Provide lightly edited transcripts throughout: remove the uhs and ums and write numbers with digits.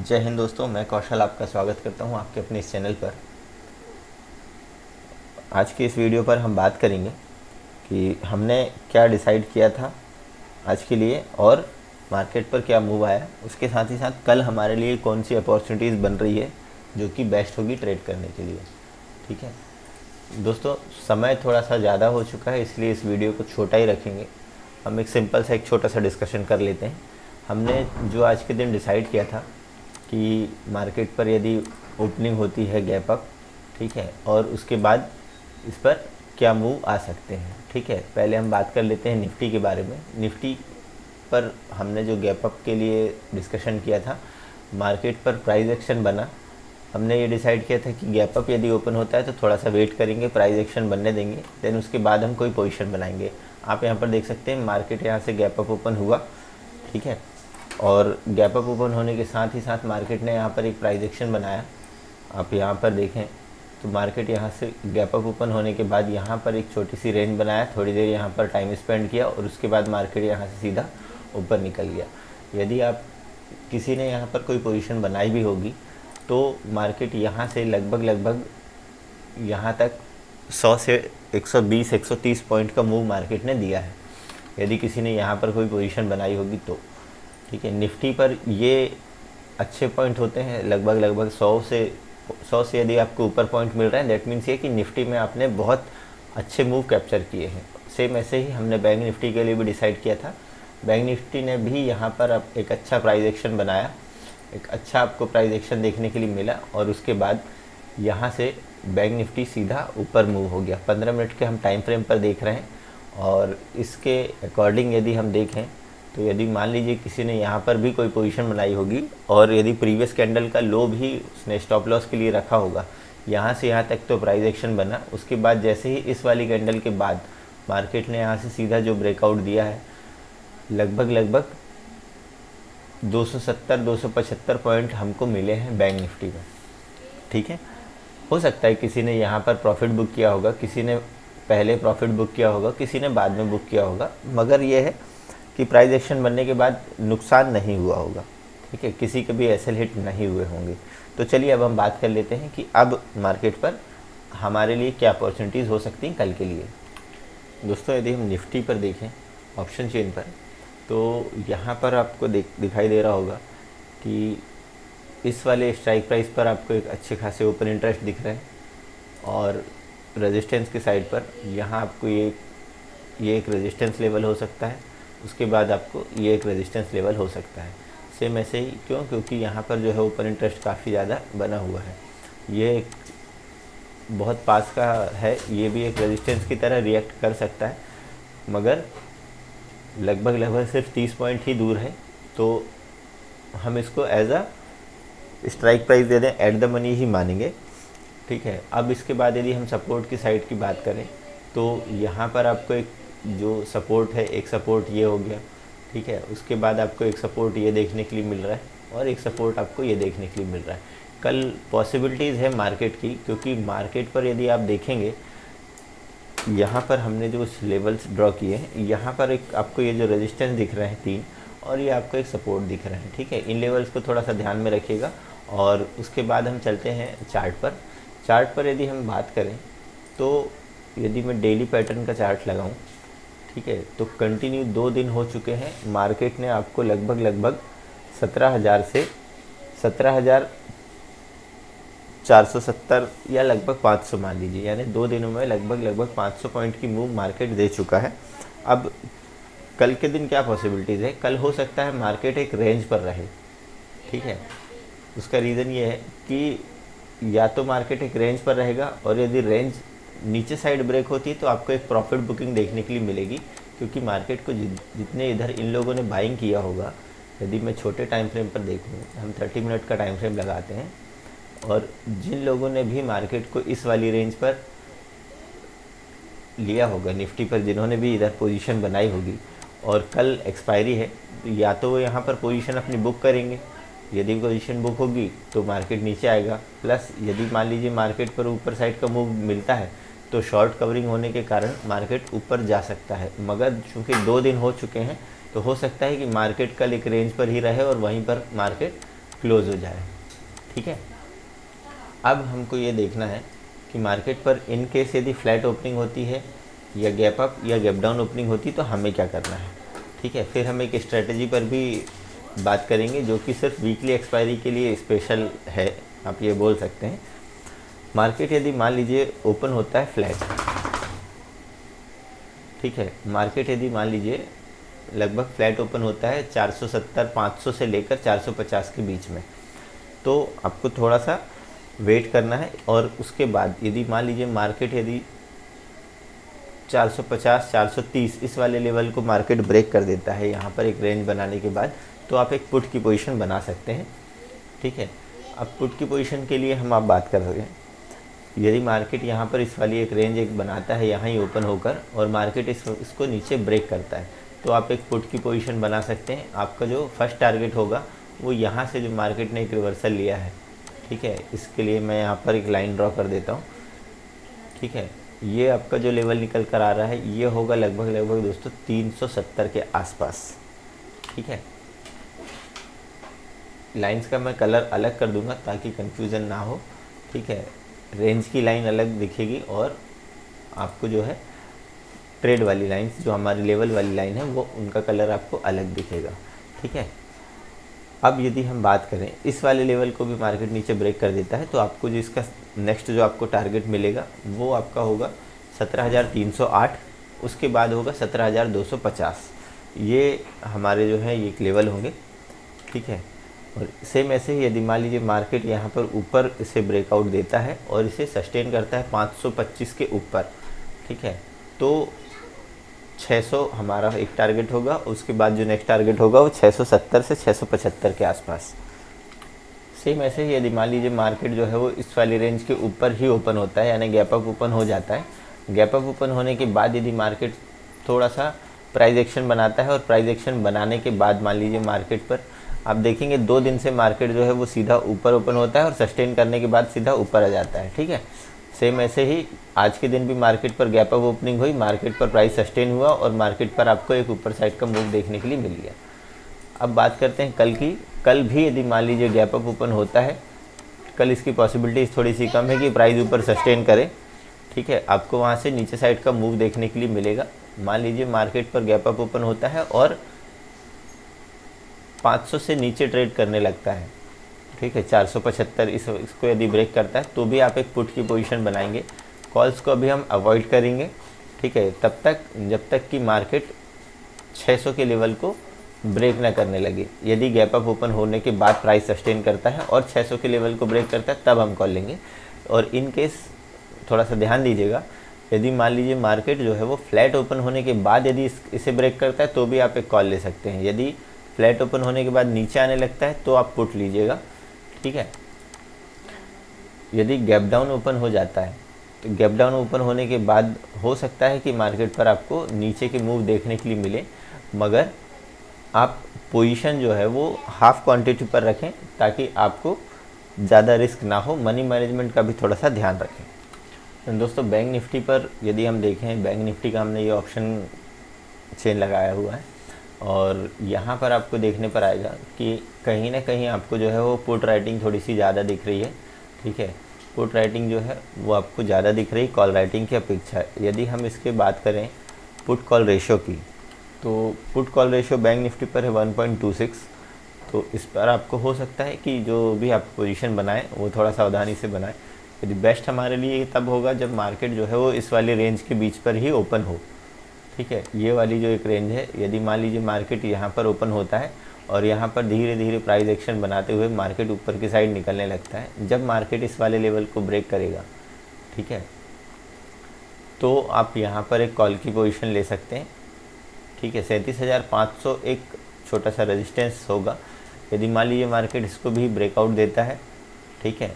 जय हिंद दोस्तों, मैं कौशल आपका स्वागत करता हूं आपके अपने इस चैनल पर। आज की इस वीडियो पर हम बात करेंगे कि हमने क्या डिसाइड किया था आज के लिए और मार्केट पर क्या मूव आया। उसके साथ ही साथ कल हमारे लिए कौन सी अपॉर्चुनिटीज़ बन रही है जो कि बेस्ट होगी ट्रेड करने के लिए। ठीक है दोस्तों, समय थोड़ा सा ज़्यादा हो चुका है, इसलिए इस वीडियो को छोटा ही रखेंगे। हम एक छोटा सा डिस्कशन कर लेते हैं। हमने जो आज के दिन डिसाइड किया था कि मार्केट पर यदि ओपनिंग होती है गैप अप, ठीक है, और उसके बाद इस पर क्या मूव आ सकते हैं। ठीक है, पहले हम बात कर लेते हैं निफ्टी के बारे में। निफ्टी पर हमने जो गैप अप के लिए डिस्कशन किया था, मार्केट पर प्राइस एक्शन बना। हमने ये डिसाइड किया था कि गैप अप यदि ओपन होता है तो थोड़ा सा वेट करेंगे, प्राइस एक्शन बनने देंगे, देन उसके बाद हम कोई पोजीशन बनाएंगे। आप यहाँ पर देख सकते हैं मार्केट यहाँ से गैप अप ओपन हुआ, ठीक है, और गैप अप ओपन होने के साथ ही साथ मार्केट ने यहाँ पर एक प्राइस एक्शन बनाया। आप यहाँ पर देखें तो मार्केट यहाँ से गैप अप ओपन होने के बाद यहाँ पर एक छोटी सी रेंज बनाया, थोड़ी देर यहाँ पर टाइम स्पेंड किया और उसके बाद मार्केट यहाँ से सीधा ऊपर निकल गया। यदि आप किसी ने यहाँ पर कोई पोजीशन बनाई भी होगी तो मार्केट यहाँ से लगभग यहाँ तक 100 से 120 130 पॉइंट का मूव मार्केट ने दिया है, यदि किसी ने यहाँ पर कोई पोजीशन बनाई होगी तो। ठीक है, निफ्टी पर ये अच्छे पॉइंट होते हैं, लगभग 100 से यदि आपको ऊपर पॉइंट मिल रहा है, दैट मीन्स ये कि निफ्टी में आपने बहुत अच्छे मूव कैप्चर किए हैं। सेम ऐसे ही हमने बैंक निफ्टी के लिए भी डिसाइड किया था। बैंक निफ्टी ने भी यहाँ पर अब एक अच्छा प्राइस एक्शन बनाया, एक अच्छा आपको प्राइस एक्शन देखने के लिए मिला और उसके बाद यहाँ से बैंक निफ्टी सीधा ऊपर मूव हो गया। 15 मिनट के हम टाइम फ्रेम पर देख रहे हैं और इसके अकॉर्डिंग यदि हम देखें तो यदि मान लीजिए किसी ने यहाँ पर भी कोई पोजीशन बनाई होगी और यदि प्रीवियस कैंडल का लो भी उसने स्टॉप लॉस के लिए रखा होगा, यहाँ से यहाँ तक तो प्राइस एक्शन बना। उसके बाद जैसे ही इस वाली कैंडल के बाद मार्केट ने यहाँ से सीधा जो ब्रेकआउट दिया है, लगभग 270-275 पॉइंट हमको मिले हैं बैंक निफ्टी में। ठीक है, हो सकता है किसी ने यहाँ पर प्रॉफिट बुक किया होगा, किसी ने पहले प्रॉफिट बुक किया होगा, किसी ने बाद में बुक किया होगा, मगर ये है कि प्राइस एक्शन बनने के बाद नुकसान नहीं हुआ होगा। ठीक है, किसी के भी एसएल हिट नहीं हुए होंगे। तो चलिए अब हम बात कर लेते हैं कि अब मार्केट पर हमारे लिए क्या अपॉर्चुनिटीज़ हो सकती हैं कल के लिए। दोस्तों, यदि हम निफ्टी पर देखें ऑप्शन चेन पर, तो यहाँ पर आपको दिखाई दे रहा होगा कि इस वाले स्ट्राइक प्राइस पर आपको एक अच्छे खासे ओपन इंटरेस्ट दिख रहे हैं और रेजिस्टेंस के साइड पर यहाँ आपको ये एक रेजिस्टेंस लेवल हो सकता है, उसके बाद आपको ये एक रेजिस्टेंस लेवल हो सकता है। सेम ऐसे ही क्योंकि यहाँ पर जो है ओपन इंटरेस्ट काफ़ी ज़्यादा बना हुआ है, ये एक बहुत पास का है, ये भी एक रेजिस्टेंस की तरह रिएक्ट कर सकता है, मगर लगभग सिर्फ 30 पॉइंट ही दूर है। तो हम इसको एज अ स्ट्राइक प्राइस दे दें, एट द मनी ही मानेंगे। ठीक है, अब इसके बाद यदि हम सपोर्ट की साइड की बात करें तो यहाँ पर आपको एक जो सपोर्ट है, एक सपोर्ट ये हो गया, ठीक है, उसके बाद आपको एक सपोर्ट ये देखने के लिए मिल रहा है और एक सपोर्ट आपको ये देखने के लिए मिल रहा है। कल पॉसिबिलिटीज़ है मार्केट की, क्योंकि मार्केट पर यदि आप देखेंगे यहाँ पर हमने जो कुछ लेवल्स ड्रॉ किए हैं, यहाँ पर एक आपको ये जो रेजिस्टेंस दिख रहे हैं 3 और ये आपको एक सपोर्ट दिख रहा है। ठीक है, इन लेवल्स को थोड़ा सा ध्यान में रखिएगा। और उसके बाद हम चलते हैं चार्ट पर यदि हम बात करें तो यदि मैं डेली पैटर्न का चार्ट लगाऊं, ठीक है, तो कंटिन्यू 2 दिन हो चुके हैं, मार्केट ने आपको लगभग 17,000 से 17,470 या लगभग 500 मान लीजिए, यानी 2 दिनों में लगभग 500 पॉइंट की मूव मार्केट दे चुका है। अब कल के दिन क्या पॉसिबिलिटीज़ है, कल हो सकता है मार्केट एक रेंज पर रहे। ठीक है, उसका रीज़न ये है कि या तो मार्केट एक रेंज पर रहेगा और यदि रेंज नीचे साइड ब्रेक होती है तो आपको एक प्रॉफिट बुकिंग देखने के लिए मिलेगी, क्योंकि मार्केट को जितने इधर इन लोगों ने बाइंग किया होगा, यदि मैं छोटे टाइम फ्रेम पर देखूँ, हम 30 मिनट का टाइम फ्रेम लगाते हैं, और जिन लोगों ने भी मार्केट को इस वाली रेंज पर लिया होगा, निफ्टी पर जिन्होंने भी इधर पोजीशन बनाई होगी और कल एक्सपायरी है, तो या तो वो यहाँ पर पोजीशन अपनी बुक करेंगे, यदि पोजीशन बुक होगी तो मार्केट नीचे आएगा, प्लस यदि मान लीजिए मार्केट पर ऊपर साइड का मूव मिलता है तो शॉर्ट कवरिंग होने के कारण मार्केट ऊपर जा सकता है। मगर चूँकि 2 दिन हो चुके हैं तो हो सकता है कि मार्केट कल एक रेंज पर ही रहे और वहीं पर मार्केट क्लोज हो जाए। ठीक है, अब हमको ये देखना है कि मार्केट पर इन केस यदि फ्लैट ओपनिंग होती है या गैप अप या गैप डाउन ओपनिंग होती तो हमें क्या करना है। ठीक है, फिर हम एक स्ट्रेटजी पर भी बात करेंगे जो कि सिर्फ वीकली एक्सपायरी के लिए स्पेशल है, आप ये बोल सकते हैं। मार्केट यदि मान लीजिए ओपन होता है फ्लैट, ठीक है, मार्केट यदि मान लीजिए लगभग फ्लैट ओपन होता है 470 500 से लेकर 450 के बीच में, तो आपको थोड़ा सा वेट करना है। और उसके बाद यदि मान लीजिए मार्केट यदि 450 430 इस वाले लेवल को मार्केट ब्रेक कर देता है यहाँ पर एक रेंज बनाने के बाद, तो आप एक पुट की पोजीशन बना सकते हैं। ठीक है, अब पुट की पोजीशन के लिए हम आप बात कर रहे हैं, यदि मार्केट यहाँ पर इस वाली एक रेंज एक बनाता है यहाँ ही ओपन होकर और मार्केट इसको नीचे ब्रेक करता है, तो आप एक पुट की पोजीशन बना सकते हैं। आपका जो फर्स्ट टारगेट होगा वो यहाँ से जो मार्केट ने एक रिवर्सल लिया है, ठीक है, इसके लिए मैं यहाँ पर एक लाइन ड्रॉ कर देता हूँ। ठीक है, ये आपका जो लेवल निकल कर आ रहा है ये होगा लगभग दोस्तों 370 के आसपास। ठीक है, लाइंस का मैं कलर अलग कर दूंगा ताकि कंफ्यूजन ना हो। ठीक है, रेंज की लाइन अलग दिखेगी और आपको जो है ट्रेड वाली लाइंस जो हमारी लेवल वाली लाइन है वो उनका कलर आपको अलग दिखेगा। ठीक है, अब यदि हम बात करें इस वाले लेवल को भी मार्केट नीचे ब्रेक कर देता है तो आपको जो इसका नेक्स्ट जो आपको टारगेट मिलेगा वो आपका होगा 17,308, उसके बाद होगा 17,250। ये हमारे जो है ये लेवल होंगे। ठीक है, और सेम ऐसे ही यदि मान लीजिए मार्केट यहाँ पर ऊपर इसे ब्रेकआउट देता है और इसे सस्टेन करता है 525 के ऊपर, ठीक है, तो 600 हमारा एक टारगेट होगा। उसके बाद जो नेक्स्ट टारगेट होगा वो 670 से 675 के आसपास। सेम ऐसे ही यदि मान लीजिए मार्केट जो है वो इस वाली रेंज के ऊपर ही ओपन होता है, यानी गैप अप ओपन हो जाता है। गैप अप ओपन होने के बाद यदि मार्केट थोड़ा सा प्राइस एक्शन बनाता है और प्राइस एक्शन बनाने के बाद मान लीजिए मार्केट पर आप देखेंगे 2 दिन से मार्केट जो है वो सीधा ऊपर ओपन होता है और सस्टेन करने के बाद सीधा ऊपर आ जाता है। ठीक है, सेम ऐसे ही आज के दिन भी मार्केट पर गैप अप ओपनिंग हुई, मार्केट पर प्राइस सस्टेन हुआ और मार्केट पर आपको एक ऊपर साइड का मूव देखने के लिए मिल गया। अब बात करते हैं कल की। कल भी यदि मान लीजिए गैप अप ओपन होता है, कल इसकी पॉसिबिलिटीज़ थोड़ी सी कम है कि प्राइस ऊपर सस्टेन करे। ठीक है, आपको वहाँ से नीचे साइड का मूव देखने के लिए मिलेगा। मान लीजिए मार्केट पर गैप अप ओपन होता है और 500 से नीचे ट्रेड करने लगता है, ठीक है, 475 इसको यदि ब्रेक करता है तो भी आप एक पुट की पोजीशन बनाएंगे। कॉल्स को अभी हम अवॉइड करेंगे। ठीक है, तब तक जब तक कि मार्केट 600 के लेवल को ब्रेक ना करने लगे। यदि गैप अप ओपन होने के बाद प्राइस सस्टेन करता है और 600 के लेवल को ब्रेक करता है तब हम कॉल लेंगे। और इन केस थोड़ा सा ध्यान दीजिएगा, यदि मान लीजिए मार्केट जो है वो फ्लैट ओपन होने के बाद यदि इसे ब्रेक करता है तो भी आप एक कॉल ले सकते हैं। यदि फ्लैट ओपन होने के बाद नीचे आने लगता है तो आप पुट लीजिएगा। ठीक है, यदि गैप डाउन ओपन हो जाता है तो गैप डाउन ओपन होने के बाद हो सकता है कि मार्केट पर आपको नीचे के मूव देखने के लिए मिले, मगर आप पोजीशन जो है वो हाफ क्वांटिटी पर रखें ताकि आपको ज़्यादा रिस्क ना हो। मनी मैनेजमेंट का भी थोड़ा सा ध्यान रखें। तो दोस्तों बैंक निफ्टी पर यदि हम देखें, बैंक निफ्टी का हमने ये ऑप्शन चेन लगाया हुआ है और यहाँ पर आपको देखने पर आएगा कि कहीं ना कहीं आपको जो है वो पुट राइटिंग थोड़ी सी ज़्यादा दिख रही है। ठीक है, पुट राइटिंग जो है वो आपको ज़्यादा दिख रही है कॉल राइटिंग की अपेक्षा। यदि हम इसके बात करें पुट कॉल रेशो की, तो put call ratio bank Nifty पर है 1.26। तो इस पर आपको हो सकता है कि जो भी आप पोजीशन बनाएं वो थोड़ा सावधानी से बनाएं। यदि बेस्ट हमारे लिए तब होगा जब मार्केट जो है वो इस वाली रेंज के बीच पर ही ओपन हो। ठीक है, ये वाली जो एक रेंज है, यदि मान लीजिए मार्केट यहाँ पर ओपन होता है और यहाँ पर धीरे धीरे प्राइस एक्शन बनाते हुए मार्केट ऊपर की साइड निकलने लगता है, जब मार्केट इस वाले लेवल को ब्रेक करेगा, ठीक है, तो आप यहाँ पर एक कॉल की पोजीशन ले सकते हैं। ठीक है, 37,500 एक छोटा सा रेजिस्टेंस होगा। यदि मान लीजिए मार्केट इसको भी ब्रेकआउट देता है, ठीक है,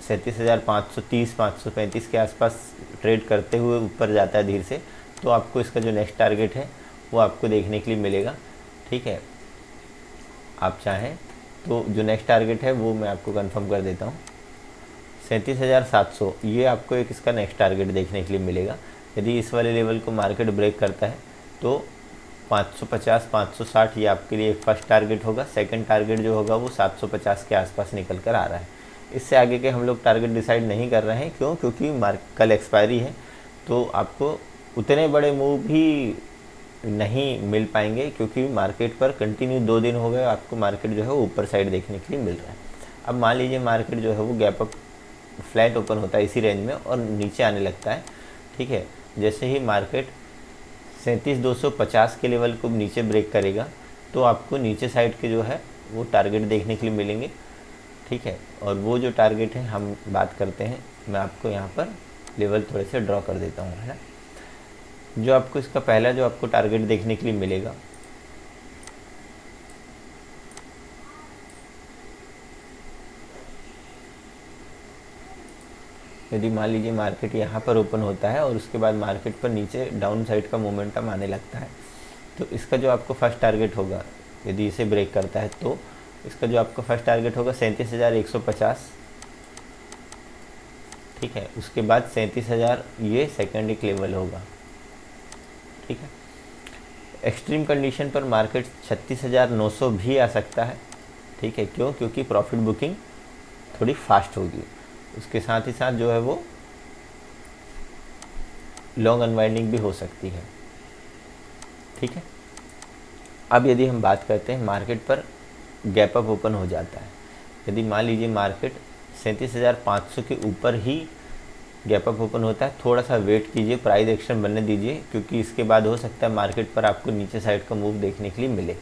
37,530 535 के आसपास ट्रेड करते हुए ऊपर जाता है धीरे से, तो आपको इसका जो नेक्स्ट टारगेट है वो आपको देखने के लिए मिलेगा। ठीक है, आप चाहें तो जो नेक्स्ट टारगेट है वो मैं आपको कंफर्म कर देता हूँ, 37,700 ये आपको एक इसका नेक्स्ट टारगेट देखने के लिए मिलेगा। यदि इस वाले लेवल को मार्केट ब्रेक करता है तो 550 560 ये आपके लिए फर्स्ट टारगेट होगा। सेकंड टारगेट जो होगा वो 750 के आसपास निकल कर आ रहा है। इससे आगे के हम लोग टारगेट डिसाइड नहीं कर रहे हैं। क्यों? क्योंकि कल एक्सपायरी है, तो आपको उतने बड़े मूव भी नहीं मिल पाएंगे, क्योंकि मार्केट पर कंटिन्यू 2 दिन हो गए आपको मार्केट जो है वो ऊपर साइड देखने के लिए मिल रहा है। अब मान लीजिए मार्केट जो है वो गैप अप फ्लैट ओपन होता है इसी रेंज में और नीचे आने लगता है, ठीक है। जैसे ही मार्केट 37,250 के लेवल को नीचे ब्रेक करेगा तो आपको नीचे साइड के जो है वो टारगेट देखने के लिए मिलेंगे, ठीक है। और वो जो टारगेट है हम बात करते हैं, मैं आपको यहाँ पर लेवल थोड़े से ड्रॉ कर देता हूँ, है ना। जो आपको इसका पहला जो आपको टारगेट देखने के लिए मिलेगा, यदि मान लीजिए मार्केट यहाँ पर ओपन होता है और उसके बाद मार्केट पर नीचे डाउन साइड का मोमेंटम आने लगता है, तो इसका जो आपको फर्स्ट टारगेट होगा, यदि इसे ब्रेक करता है तो इसका जो आपका फर्स्ट टारगेट होगा 37,150, ठीक है। उसके बाद 37,000 ये सेकंड एक लेवल होगा, ठीक है। एक्सट्रीम कंडीशन पर मार्केट 36,900 भी आ सकता है, ठीक है। क्यों? क्योंकि प्रॉफिट बुकिंग थोड़ी फास्ट होगी, उसके साथ ही साथ जो है वो लॉन्ग अनवाइंडिंग भी हो सकती है, ठीक है। अब यदि हम बात करते हैं मार्केट पर गैप अप ओपन हो जाता है, यदि मान लीजिए मार्केट 37,500 के ऊपर ही गैप अप ओपन होता है, थोड़ा सा वेट कीजिए, प्राइस एक्शन बनने दीजिए, क्योंकि इसके बाद हो सकता है मार्केट पर आपको नीचे साइड का मूव देखने के लिए मिले,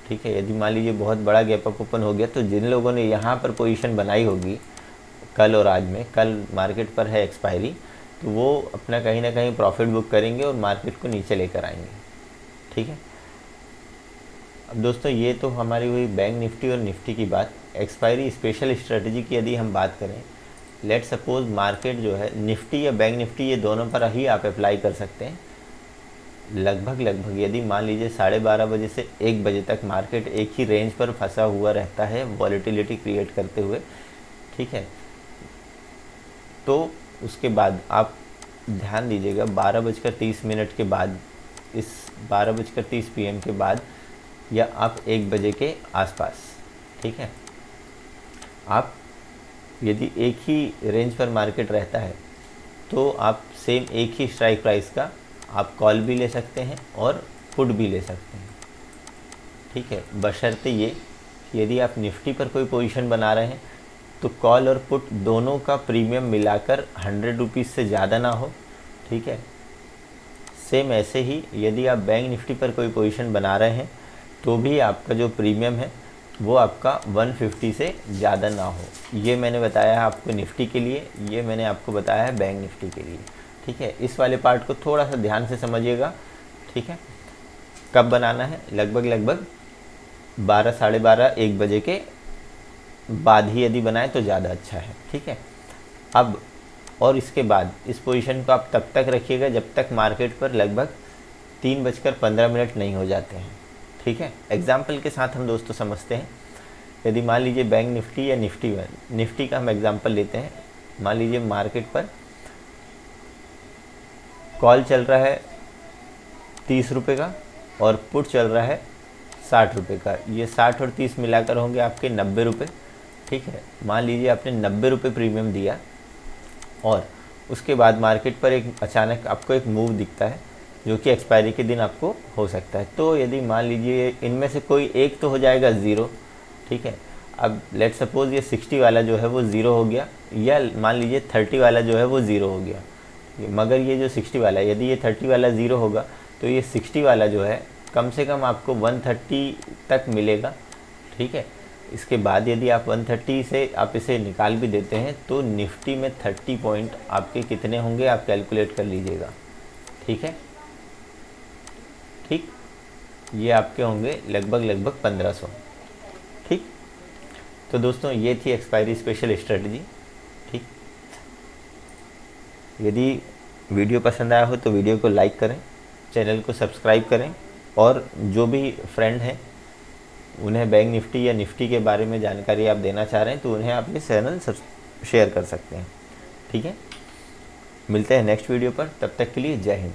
ठीक है। यदि मान लीजिए बहुत बड़ा गैप अप ओपन हो गया तो जिन लोगों ने यहाँ पर पोजीशन बनाई होगी कल और आज में, कल मार्केट पर है एक्सपायरी, तो वो अपना कहीं ना कहीं प्रॉफिट बुक करेंगे और मार्केट को नीचे लेकर आएंगे, ठीक है। अब दोस्तों ये तो हमारी हुई बैंक निफ्टी और निफ्टी की बात। एक्सपायरी स्पेशल स्ट्रेटजी की यदि हम बात करें, लेट सपोज मार्केट जो है निफ्टी या बैंक निफ्टी ये दोनों पर ही आप अप्लाई कर सकते हैं। लगभग यदि मान लीजिए 12:30 बजे से 1 बजे तक मार्केट एक ही रेंज पर फंसा हुआ रहता है वॉलेटिलिटी क्रिएट करते हुए, ठीक है, तो उसके बाद आप ध्यान दीजिएगा 12:30 के बाद, इस 12:30 PM के बाद या आप 1 बजे के आसपास, ठीक है, आप यदि एक ही रेंज पर मार्केट रहता है तो आप सेम एक ही स्ट्राइक प्राइस का आप कॉल भी ले सकते हैं और पुट भी ले सकते हैं, ठीक है। बशर्ते ये कि यदि आप निफ्टी पर कोई पोजीशन बना रहे हैं तो कॉल और पुट दोनों का प्रीमियम मिलाकर 100 रुपीज़ से ज़्यादा ना हो, ठीक है। सेम ऐसे ही यदि आप बैंक निफ्टी पर कोई पोजीशन बना रहे हैं तो भी आपका जो प्रीमियम है वो आपका 150 से ज़्यादा ना हो। ये मैंने बताया है आपको निफ्टी के लिए, ये मैंने आपको बताया है बैंक निफ्टी के लिए, ठीक है। इस वाले पार्ट को थोड़ा सा ध्यान से समझिएगा, ठीक है। कब बनाना है? लगभग 12 साढ़े 12 1 बजे के बाद ही यदि बनाए तो ज़्यादा अच्छा है, ठीक है। अब और इसके बाद इस पोजीशन को आप तब तक रखिएगा जब तक मार्केट पर लगभग 3:15 नहीं हो जाते हैं, ठीक है। एग्जाम्पल के साथ हम दोस्तों समझते हैं। यदि मान लीजिए बैंक निफ्टी या निफ्टी का हम एग्जाम्पल लेते हैं। मान लीजिए मार्केट पर कॉल चल रहा है 30 रुपये का और पुट चल रहा है 60 रुपये का। ये 60 और 30 मिलाकर होंगे आपके 90 रुपये, ठीक है। मान लीजिए आपने 90 रुपये प्रीमियम दिया और उसके बाद मार्केट पर एक अचानक आपको एक मूव दिखता है जो कि एक्सपायरी के दिन आपको हो सकता है। तो यदि मान लीजिए इनमें से कोई एक तो हो जाएगा ज़ीरो, ठीक है। अब लेट सपोज़ ये 60 वाला जो है वो ज़ीरो हो गया, या मान लीजिए 30 वाला जो है वो ज़ीरो हो गया। मगर ये जो 60 वाला है, यदि ये 30 वाला ज़ीरो होगा तो ये 60 वाला जो है कम से कम आपको 130 तक मिलेगा, ठीक है। इसके बाद यदि आप 130 से आप इसे निकाल भी देते हैं तो निफ्टी में 30 पॉइंट आपके कितने होंगे आप कैलकुलेट कर लीजिएगा, ठीक है। ठीक, ये आपके होंगे लगभग 1500, ठीक। तो दोस्तों ये थी एक्सपायरी स्पेशल स्ट्रेटजी, ठीक। यदि वीडियो पसंद आया हो तो वीडियो को लाइक करें, चैनल को सब्सक्राइब करें और जो भी फ्रेंड हैं उन्हें बैंक निफ्टी या निफ्टी के बारे में जानकारी आप देना चाह रहे हैं तो उन्हें आप ये चैनल शेयर कर सकते हैं, ठीक है। मिलते हैं नेक्स्ट वीडियो पर, तब तक के लिए जय हिंद।